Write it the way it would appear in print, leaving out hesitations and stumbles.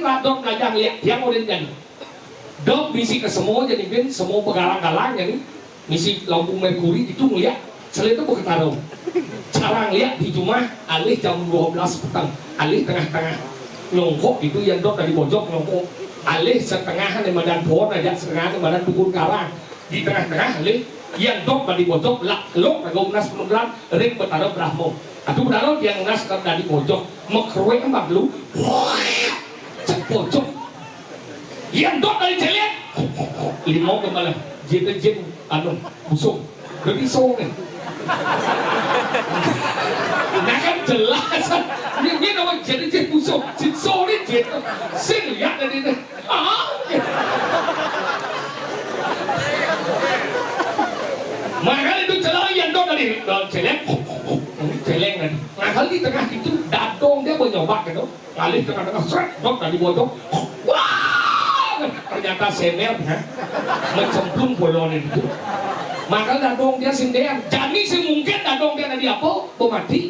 radot najang lihat yang udah jadi dok misi ke semua jadi bin semua pegalang-galang jadi misi lampu merkuri itu ngeliat selain itu berketarung cara ngeliat di rumah alih jam 12 petang alih tengah-tengah nyongkok itu yang dok dari pojok nyongkok alih setengah di badan pohon aja setengah di badan tukun karang di tengah-tengah alih yang dok dari pojok lok gomnas penumbran ring bertaruh brahmo atau bertaruh yang nas dari pojok mekruwe empat lu cek pojok yang dok dari celet limau kemana jen anu busuk jadi so nih nah kan jelas ini nama jen busuk jen so nih jen sing lihat dari ini makanya itu celana yang dok dari celet celeng kan nah kali di tengah itu dadong dia menyobak gitu kali tengah-tengah seret dok dari bojok ternyata semer mencemplung bolon itu maka dadong dia sindean jadi semungkin dadong dia tadi apa mati